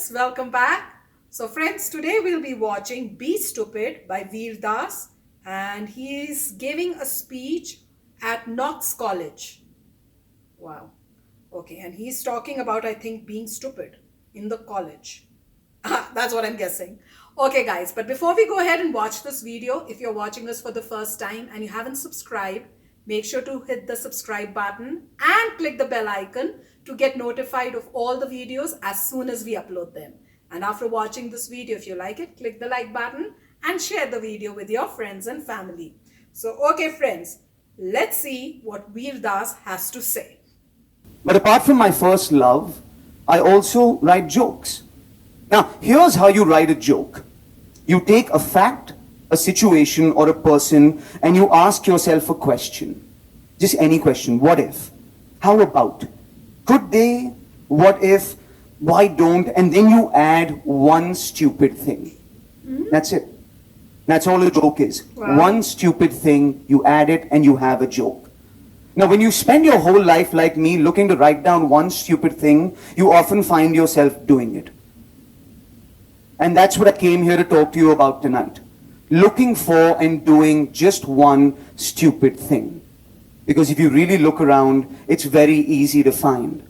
friends, welcome back. So friends, today we'll be watching Be Stupid by VIR, and he is giving a speech at Knox College. Wow. Okay, and he's talking about, I think, being stupid in the college. That's what I'm guessing. Okay guys, but before we go ahead and watch this video, if you're watching us for the first time and you haven't subscribed, make sure to hit the subscribe button and click the bell icon to get notified of all the videos as soon as we upload them. And after watching this video, if you like it, click the like button and share the video with your friends and family. So, okay friends, let's see what Veer Das has to say. But apart from my first love, I also write jokes. Now, here's how you write a joke. You take a fact, a situation, or a person, and you ask yourself a question. Just any question. What if? How about? Could they? What if? Why don't? And then you add one stupid thing. That's it. That's all a joke is. Wow. One stupid thing, you add it, and you have a joke. Now, when you spend your whole life like me looking to write down one stupid thing, you often find yourself doing it. And that's what I came here to talk to you about tonight. Looking for and doing just one stupid thing. Because if you really look around, it's very easy to find.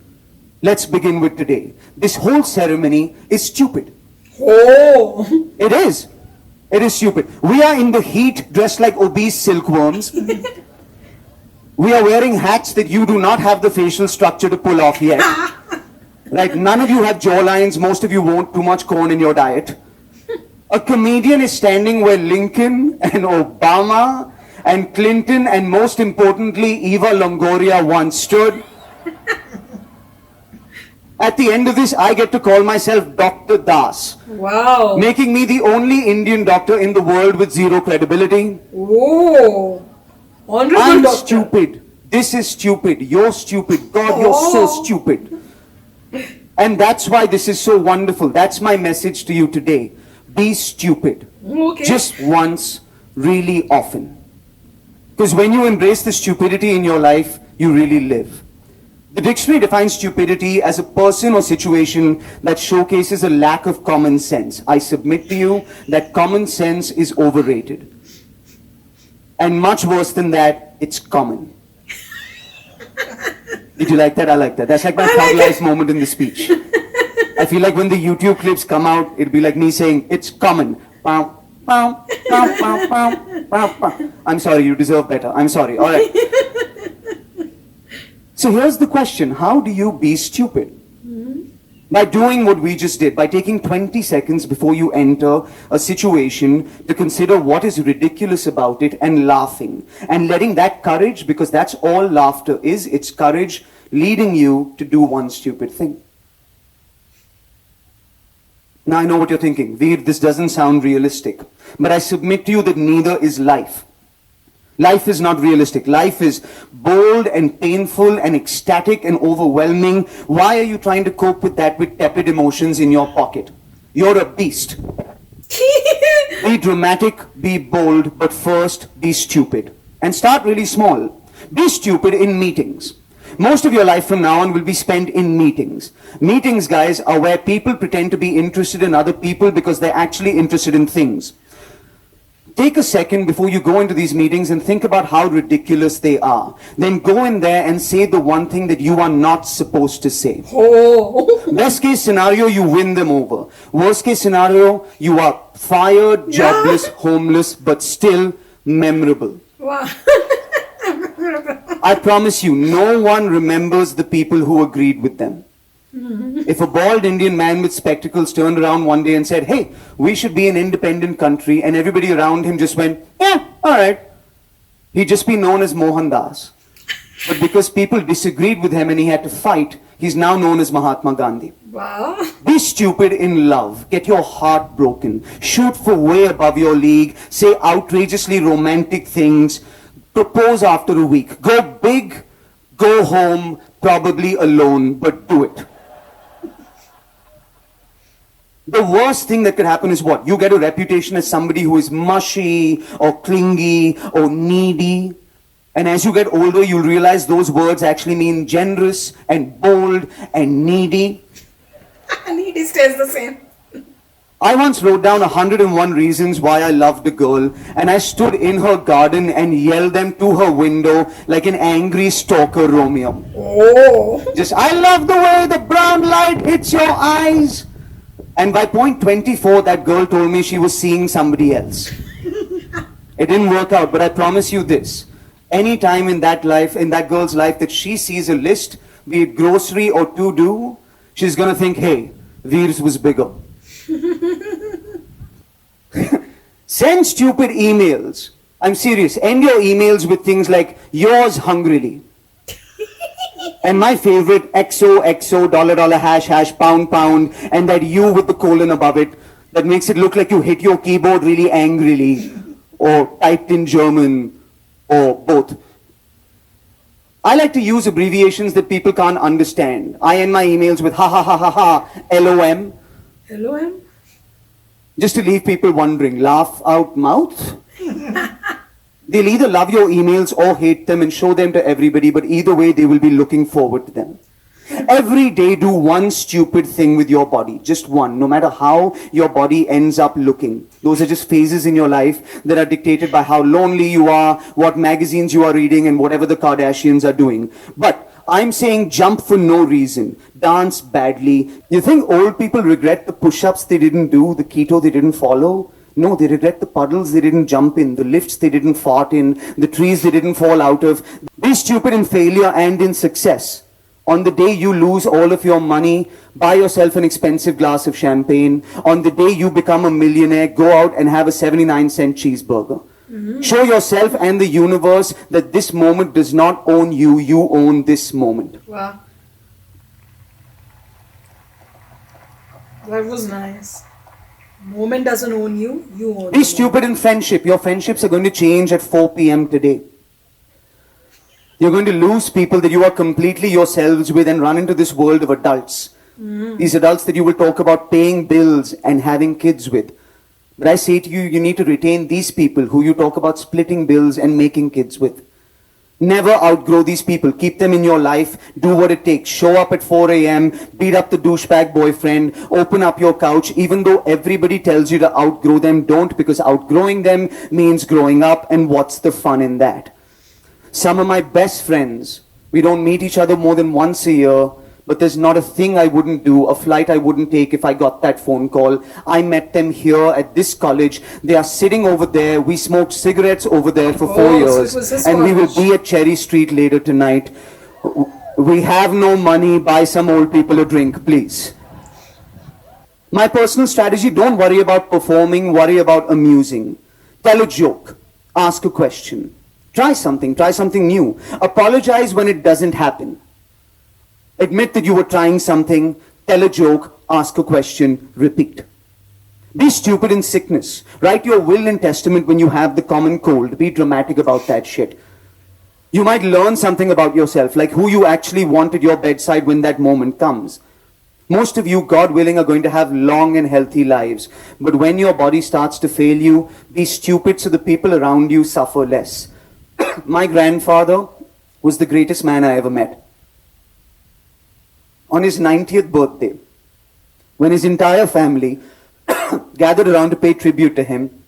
Let's begin with today. This whole ceremony is stupid. Oh! It is. It is stupid. We are in the heat dressed like obese silkworms. We are wearing hats that you do not have the facial structure to pull off yet. Like, none of you have jawlines, most of you won't, too much corn in your diet. A comedian is standing where Lincoln and Obama and Clinton and most importantly Eva Longoria once stood. At the end of this, I get to call myself Dr. Das. Wow! Making me the only Indian doctor in the world with zero credibility. Oh! Honorable I'm doctor. stupid. This is stupid. You're stupid. God, you're so stupid. And that's why this is so wonderful. That's my message to you today. Be stupid. Okay. Just once, really often. Because when you embrace the stupidity in your life, you really live. The dictionary defines stupidity as a person or situation that showcases a lack of common sense. I submit to you that common sense is overrated. And much worse than that, it's common. Did you like that? I like that. That's like my thug life moment in the speech. I feel like when the YouTube clips come out, it'll be like me saying, it's common. Pow, pow, pow, pow, pow, pow, pow. I'm sorry, you deserve better. I'm sorry. All right. So here's the question. How do you be stupid? By doing what we just did, by taking 20 seconds before you enter a situation to consider what is ridiculous about it and laughing. And letting that courage, because that's all laughter is, it's courage leading you to do one stupid thing. Now I know what you're thinking. Veer, this doesn't sound realistic. But I submit to you that neither is life. Life is not realistic. Life is bold and painful and ecstatic and overwhelming. Why are you trying to cope with that with tepid emotions in your pocket? You're a beast. Be dramatic, be bold, but first be stupid. And start really small. Be stupid in meetings. Most of your life from now on will be spent in meetings. Meetings, guys, are where people pretend to be interested in other people because they're actually interested in things. Take a second before you go into these meetings and think about how ridiculous they are. Then go in there and say the one thing that you are not supposed to say. Oh! Best case scenario, you win them over. Worst case scenario, you are fired, jobless, homeless, but still memorable. Wow! I promise you, no one remembers the people who agreed with them. If a bald Indian man with spectacles turned around one day and said, hey, we should be an independent country, and everybody around him just went, yeah, all right, he'd just be known as Mohan Das. But because people disagreed with him and he had to fight, he's now known as Mahatma Gandhi. Wow! Be stupid in love. Get your heart broken. Shoot for way above your league. Say outrageously romantic things. Propose after a week. Go big, go home, probably alone, but do it. The worst thing that could happen is what? You get a reputation as somebody who is mushy or clingy or needy. And as you get older, you'll realize those words actually mean generous and bold and needy. He stays the same. I once wrote down 101 reasons why I loved a girl, and I stood in her garden and yelled them to her window like an angry stalker Romeo. Oh. Just, I love the way the brown light hits your eyes. And by point 24, that girl told me she was seeing somebody else. It didn't work out, but I promise you this. Any time in that girl's life that she sees a list, be it grocery or to-do, she's gonna think, hey, Veer's was bigger. Send stupid emails. I'm serious. End your emails with things like yours hungrily. And my favorite XOXO $, hash, pound, and that U with the colon above it that makes it look like you hit your keyboard really angrily or typed in German or both. I like to use abbreviations that people can't understand. I end my emails with ha ha ha ha ha, LOM. LOM? Just to leave people wondering, laugh out mouth? They'll either love your emails or hate them and show them to everybody, but either way, they will be looking forward to them. Every day, do one stupid thing with your body. Just one, no matter how your body ends up looking. Those are just phases in your life that are dictated by how lonely you are, what magazines you are reading, and whatever the Kardashians are doing. But I'm saying jump for no reason. Dance badly. You think old people regret the push-ups they didn't do, the keto they didn't follow? No, they regret the puddles they didn't jump in, the lifts they didn't fart in, the trees they didn't fall out of. Be stupid in failure and in success. On the day you lose all of your money, buy yourself an expensive glass of champagne. On the day you become a millionaire, go out and have a 79-cent cheeseburger. Show yourself and the universe that this moment does not own you, you own this moment. Wow. That was nice. Moment doesn't own you, you own Be the stupid in friendship. Your friendships are going to change at 4 p.m. today. You're going to lose people that you are completely yourselves with and run into this world of adults. These adults that you will talk about paying bills and having kids with. But I say to you, you need to retain these people who you talk about splitting bills and making kids with. Never outgrow these people. Keep them in your life. Do what it takes. Show up at 4 a.m. Beat up the douchebag boyfriend. Open up your couch. Even though everybody tells you to outgrow them, don't, because outgrowing them means growing up. And what's the fun in that? Some of my best friends, we don't meet each other more than once a year, but there's not a thing I wouldn't do, a flight I wouldn't take if I got that phone call. I met them here at this college. They are sitting over there. We smoked cigarettes over there for 4 years. So And we will be at Cherry Street later tonight. We have no money. Buy some old people a drink, please. My personal strategy, don't worry about performing, worry about amusing. Tell a joke. Ask a question. Try something new. Apologize when it doesn't happen. Admit that you were trying something, tell a joke, ask a question, repeat. Be stupid in sickness. Write your will and testament when you have the common cold. Be dramatic about that shit. You might learn something about yourself, like who you actually want at your bedside when that moment comes. Most of you, God willing, are going to have long and healthy lives. But when your body starts to fail you, be stupid so the people around you suffer less. My grandfather was the greatest man I ever met. On his 90th birthday, when his entire family gathered around to pay tribute to him,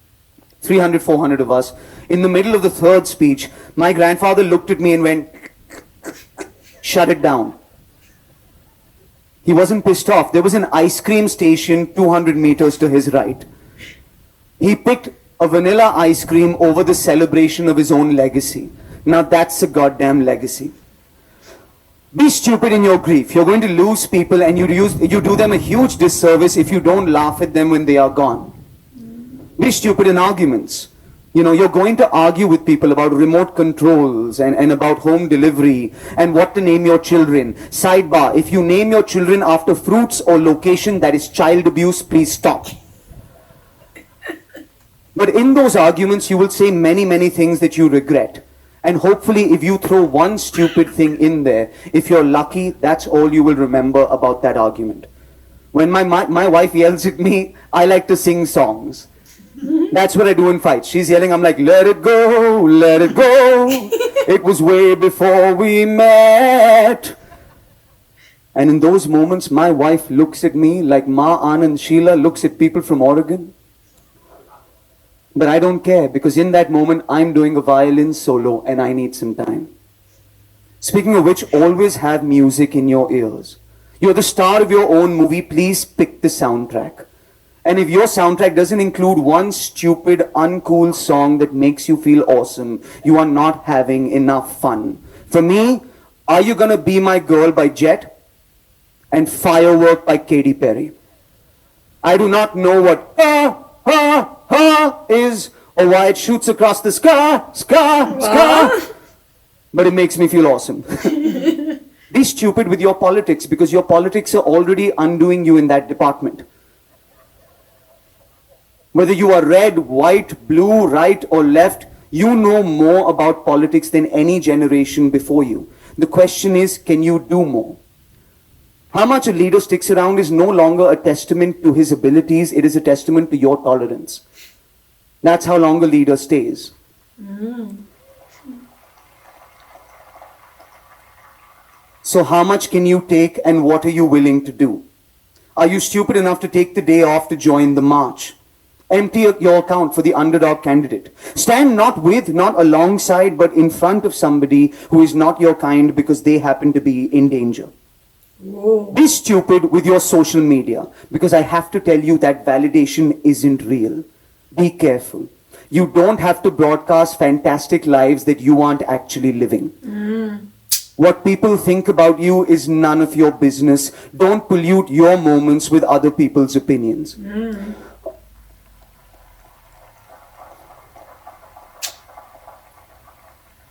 300, 400 of us, in the middle of the third speech, my grandfather looked at me and went, shut it down. He wasn't pissed off. There was an ice cream station 200 meters to his right. He picked a vanilla ice cream over the celebration of his own legacy. Now that's a goddamn legacy. Be stupid in your grief. You're going to lose people and you do them a huge disservice if you don't laugh at them when they are gone. Be stupid in arguments. You know, you're going to argue with people about remote controls and about home delivery and what to name your children. Sidebar, if you name your children after fruits or location that is child abuse, please stop. But in those arguments, you will say many, many things that you regret. And hopefully, if you throw one stupid thing in there, if you're lucky, that's all you will remember about that argument. When my wife yells at me, I like to sing songs. That's what I do in fights. She's yelling, I'm like, let it go, let it go. It was way before we met. And in those moments, my wife looks at me like Ma Anand Sheila looks at people from Oregon. But I don't care, because in that moment, I'm doing a violin solo and I need some time. Speaking of which, always have music in your ears. You're the star of your own movie, please pick the soundtrack. And if your soundtrack doesn't include one stupid, uncool song that makes you feel awesome, you are not having enough fun. For me, Are You Gonna Be My Girl by Jet and Firework by Katy Perry. I do not know what is or why it shoots across the sky, but it makes me feel awesome. Be stupid with your politics, because your politics are already undoing you in that department. Whether you are red, white, blue, right or left, you know more about politics than any generation before you. The question is, can you do more? How much a leader sticks around is no longer a testament to his abilities, it is a testament to your tolerance. That's how long a leader stays. So how much can you take and what are you willing to do? Are you stupid enough to take the day off to join the march? Empty your account for the underdog candidate. Stand not with, not alongside, but in front of somebody who is not your kind because they happen to be in danger. Whoa. Be stupid with your social media, because I have to tell you that validation isn't real. Be careful. You don't have to broadcast fantastic lives that you aren't actually living. What people think about you is none of your business. Don't pollute your moments with other people's opinions.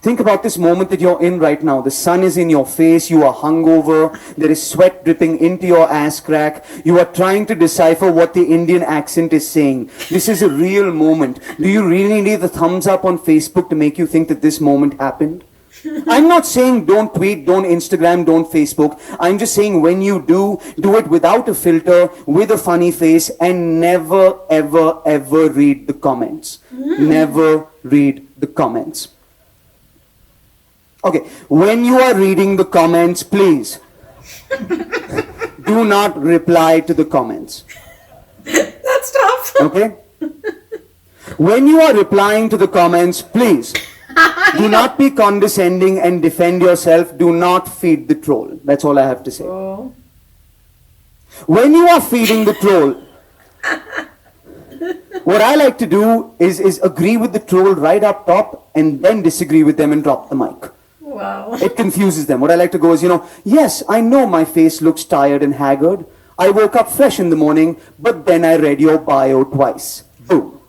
Think about this moment that you're in right now. The sun is in your face, you are hungover, there is sweat dripping into your ass crack, you are trying to decipher what the Indian accent is saying. This is a real moment. Do you really need the thumbs up on Facebook to make you think that this moment happened? I'm not saying don't tweet, don't Instagram, don't Facebook. I'm just saying when you do it without a filter, with a funny face, and never, ever, ever read the comments. Never read the comments. Okay, when you are reading the comments, please do not reply to the comments. That's tough. Okay? When you are replying to the comments, please do not be condescending and defend yourself. Do not feed the troll. That's all I have to say. Oh. When you are feeding the troll, what I like to do is agree with the troll right up top and then disagree with them and drop the mic. Wow. It confuses them. What I like to go is, yes, I know my face looks tired and haggard. I woke up fresh in the morning, but then I read your bio twice. Boom.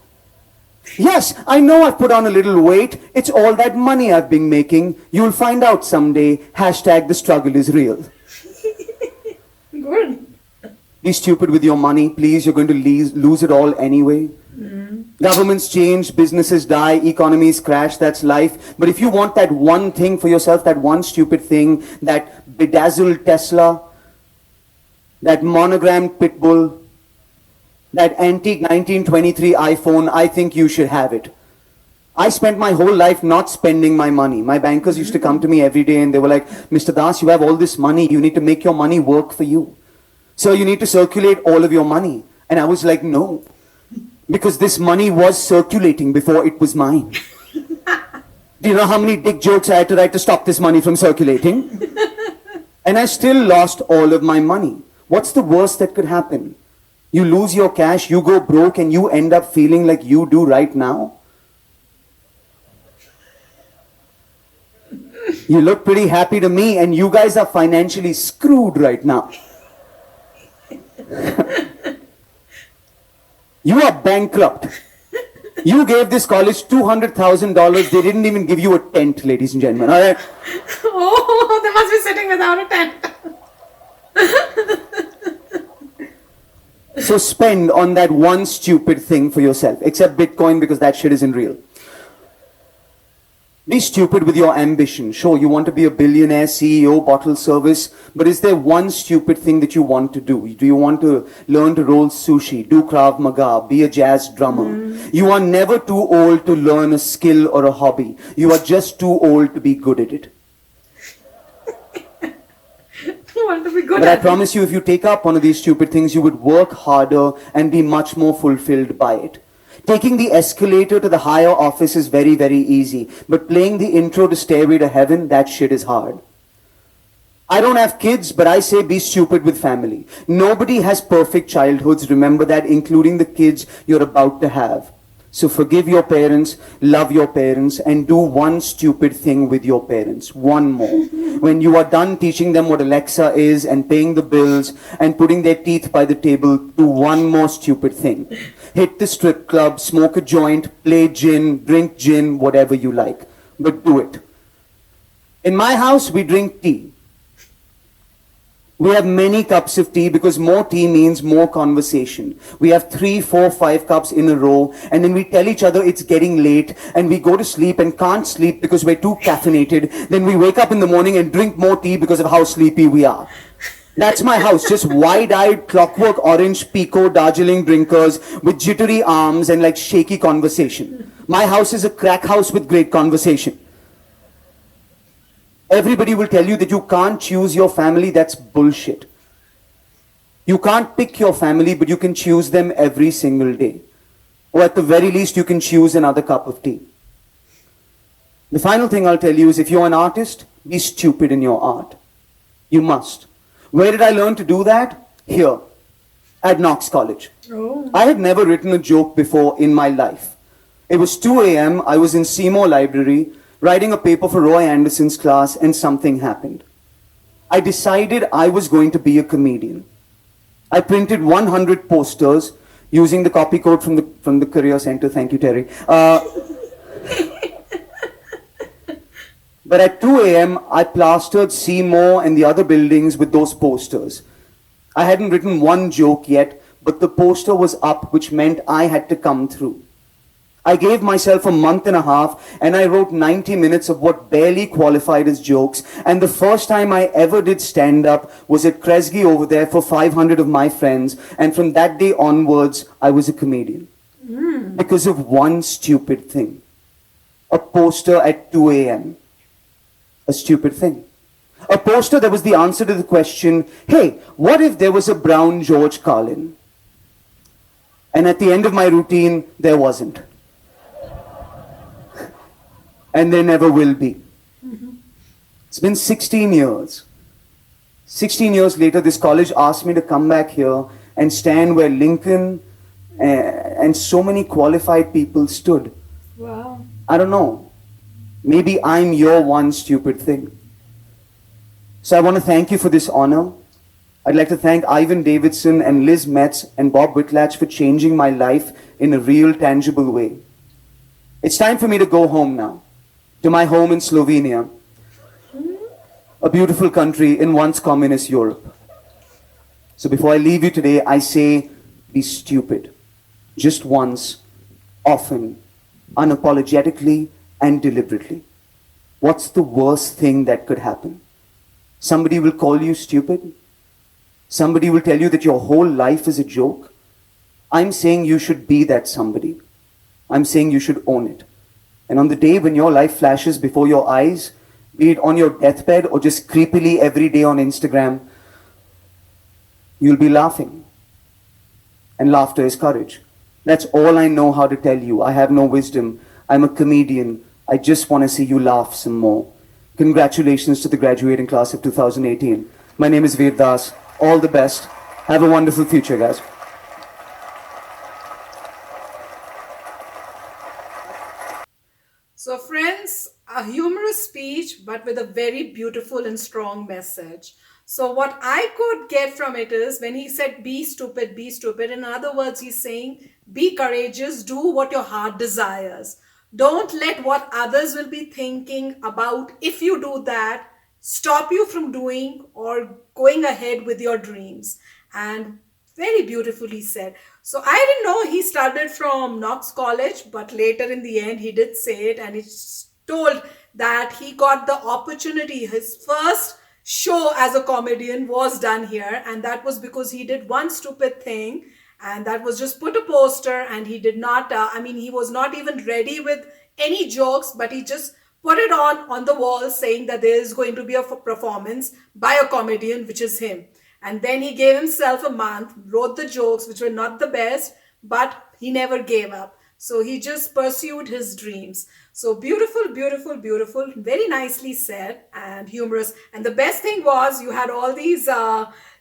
Yes, I know I've put on a little weight. It's all that money I've been making. You'll find out someday. # the struggle is real. Good. Be stupid with your money, please. You're going to lose it all anyway. Governments change, businesses die, economies crash, that's life. But if you want that one thing for yourself, that one stupid thing, that bedazzled Tesla, that monogrammed Pitbull, that antique 1923 iPhone, I think you should have it. I spent my whole life not spending my money. My bankers used to come to me every day and they were like, Mr. Das, you have all this money. You need to make your money work for you. So you need to circulate all of your money. And I was like, no. Because this money was circulating before it was mine. Do you know how many dick jokes I had to write to stop this money from circulating? And I still lost all of my money. What's the worst that could happen? You lose your cash, you go broke, and you end up feeling like you do right now? You look pretty happy to me, and you guys are financially screwed right now. You are bankrupt. You gave this college $200,000. They didn't even give you a tent, ladies and gentlemen. All right? Oh, they must be sitting without a tent. So spend on that one stupid thing for yourself. Except Bitcoin, because that shit isn't real. Be stupid with your ambition. Sure, you want to be a billionaire, CEO, bottle service, but is there one stupid thing that you want to do? Do you want to learn to roll sushi, do Krav Maga, be a jazz drummer? You are never too old to learn a skill or a hobby. You are just too old to be good at it. want to be good But I at it. promise you, if you take up one of these stupid things, you would work harder and be much more fulfilled by it. Taking the escalator to the higher office is very, very easy. But playing the intro to Stairway to Heaven, that shit is hard. I don't have kids, but I say be stupid with family. Nobody has perfect childhoods, remember that, including the kids you're about to have. So forgive your parents, love your parents, and do one stupid thing with your parents. One more. When you are done teaching them what Alexa is and paying the bills and putting their teeth by the table, do one more stupid thing. Hit the strip club, smoke a joint, play gin, drink gin, whatever you like. But do it. In my house, we drink tea. We have many cups of tea because more tea means more conversation. We have 3, 4, 5 cups in a row, and then we tell each other it's getting late and we go to sleep and can't sleep because we're too caffeinated. Then we wake up in the morning and drink more tea because of how sleepy we are. That's my house, just wide-eyed, clockwork orange Pico Darjeeling drinkers with jittery arms and like shaky conversation. My house is a crack house with great conversation. Everybody will tell you that you can't choose your family. That's bullshit. You can't pick your family, but you can choose them every single day. Or at the very least, you can choose another cup of tea. The final thing I'll tell you is if you're an artist, be stupid in your art. You must. Where did I learn to do that? Here, at Knox College. Oh. I had never written a joke before in my life. It was 2 a.m. I was in Seymour Library, writing a paper for Roy Anderson's class, and something happened. I decided I was going to be a comedian. I printed 100 posters using the copy code from the Career Center. Thank you, Terry. But at 2 a.m., I plastered Seymour and the other buildings with those posters. I hadn't written one joke yet, but the poster was up, which meant I had to come through. I gave myself a month and a half and I wrote 90 minutes of what barely qualified as jokes. And the first time I ever did stand-up was at Kresge over there for 500 of my friends. And from that day onwards, I was a comedian. Because of one stupid thing. A poster at 2 a.m. A stupid thing. A poster that was the answer to the question, hey, what if there was a brown George Carlin? And at the end of my routine, there wasn't. And there never will be. It's been 16 years. 16 years later, this college asked me to come back here and stand where Lincoln and so many qualified people stood. Wow. I don't know. Maybe I'm your one stupid thing. So I want to thank you for this honor. I'd like to thank Ivan Davidson and Liz Metz and Bob Whitlatch for changing my life in a real, tangible way. It's time for me to go home now. To my home in Slovenia, a beautiful country in once communist Europe. So before I leave you today, I say, be stupid. Just once, often, unapologetically, and deliberately. What's the worst thing that could happen? Somebody will call you stupid? Somebody will tell you that your whole life is a joke? I'm saying you should be that somebody. I'm saying you should own it. And on the day when your life flashes before your eyes, be it on your deathbed or just creepily every day on Instagram, you'll be laughing. And laughter is courage. That's all I know how to tell you. I have no wisdom. I'm a comedian. I just want to see you laugh some more. Congratulations to the graduating class of 2018. My name is VIR Das. All the best. Have a wonderful future, guys. So, friends, a humorous speech, but with a very beautiful and strong message. So, what I could get from it is when he said, be stupid, in other words, he's saying, be courageous, do what your heart desires. Don't let what others will be thinking about, if you do that, stop you from doing or going ahead with your dreams. And very beautifully said. So I didn't know he started from Knox College, but later in the end he did say it, and he's told that he got the opportunity. His first show as a comedian was done here, and that was because he did one stupid thing, and that was just put a poster, and he did not, he was not even ready with any jokes, but he just put it on the wall saying that there is going to be a performance by a comedian, which is him. And then he gave himself a month, wrote the jokes, which were not the best, but he never gave up. So he just pursued his dreams. So beautiful, beautiful, beautiful, very nicely said and humorous. And the best thing was you had all these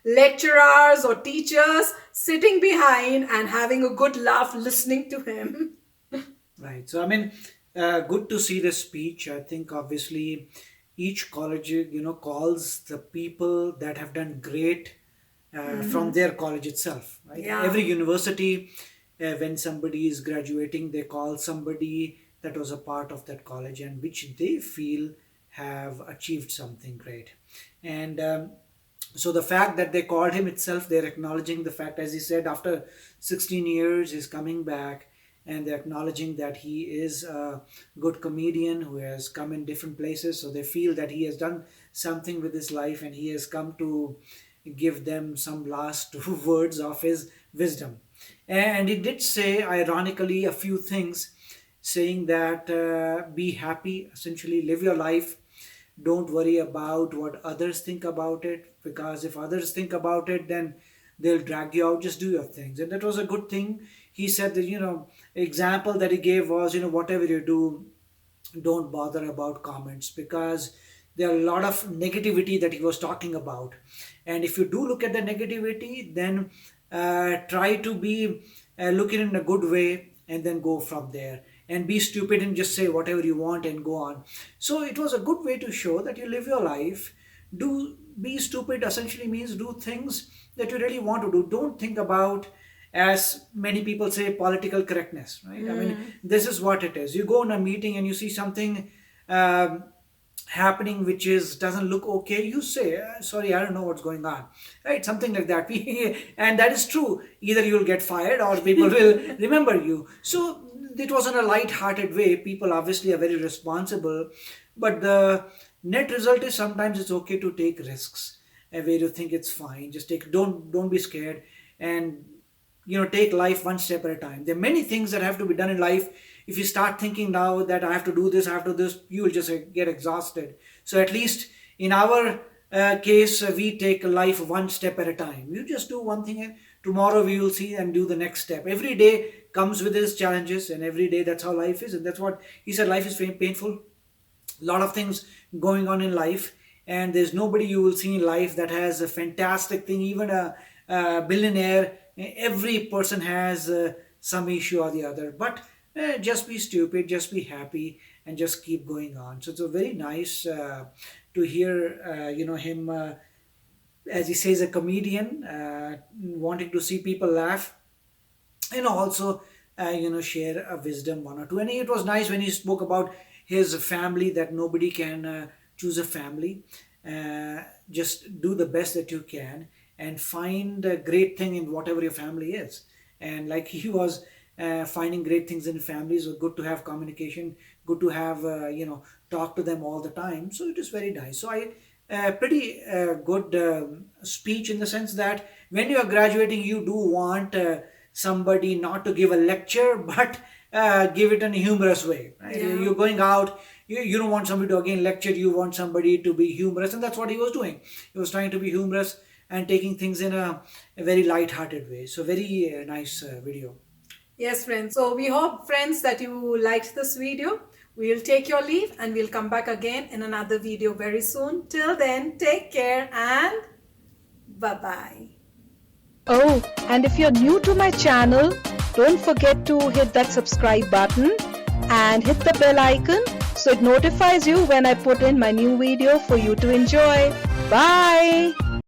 lecturers or teachers sitting behind and having a good laugh listening to him. Right. So, I mean, good to see the speech. I think obviously each college, calls the people that have done great from their college itself. Right. Yeah. Every university, when somebody is graduating, they call somebody that was a part of that college and which they feel have achieved something great. And so the fact that they called him itself, they're acknowledging the fact, as he said, after 16 years, he's coming back, and they're acknowledging that he is a good comedian who has come in different places. So they feel that he has done something with his life and he has come to give them some last words of his wisdom. And he did say, ironically, a few things, saying that be happy, essentially live your life. Don't worry about what others think about it, because if others think about it, then they'll drag you out. Just do your things. And that was a good thing. He said that, example that he gave was, whatever you do, don't bother about comments, because there are a lot of negativity that he was talking about. And if you do look at the negativity, then try to be looking in a good way and then go from there, and be stupid and just say whatever you want and go on. So it was a good way to show that you live your life. Do be stupid essentially means do things that you really want to do. Don't think about, as many people say, political correctness, right? I mean, this is what it is. You go in a meeting and you see something happening which is doesn't look okay, you say, sorry, I don't know what's going on, right? Something like that. And that is true. Either you'll get fired or people will remember you. So it was in a light-hearted way. People obviously are very responsible, but the net result is sometimes it's okay to take risks, where you think it's fine. Just don't be scared, and take life one step at a time. There are many things that have to be done in life. If you start thinking now that I have to do this, I have to do this, you will just get exhausted. So at least in our case, we take life one step at a time. You just do one thing, and tomorrow we will see and do the next step. Every day comes with its challenges, and every day that's how life is. And that's what he said, life is painful. A lot of things going on in life, and there's nobody you will see in life that has a fantastic thing. Even a billionaire, every person has some issue or the other. But just be stupid, just be happy, and just keep going on. So it's a very nice to hear, him, as he says, a comedian, wanting to see people laugh, and also, share a wisdom, one or two. And it was nice when he spoke about his family, that nobody can choose a family. Just do the best that you can and find a great thing in whatever your family is. And like he was finding great things in families, so good to have communication, good to have, talk to them all the time. So it is very nice. So pretty good speech, in the sense that when you are graduating, you do want somebody not to give a lecture, but give it in a humorous way. Right? Yeah. You're going out, you don't want somebody to again lecture, you want somebody to be humorous, and that's what he was doing. He was trying to be humorous and taking things in a very light-hearted way. So very nice video. Yes, friends. So we hope, friends, that you liked this video. We'll take your leave and we'll come back again in another video very soon. Till then, take care and bye-bye. Oh, and if you're new to my channel, don't forget to hit that subscribe button and hit the bell icon so it notifies you when I put in my new video for you to enjoy. Bye!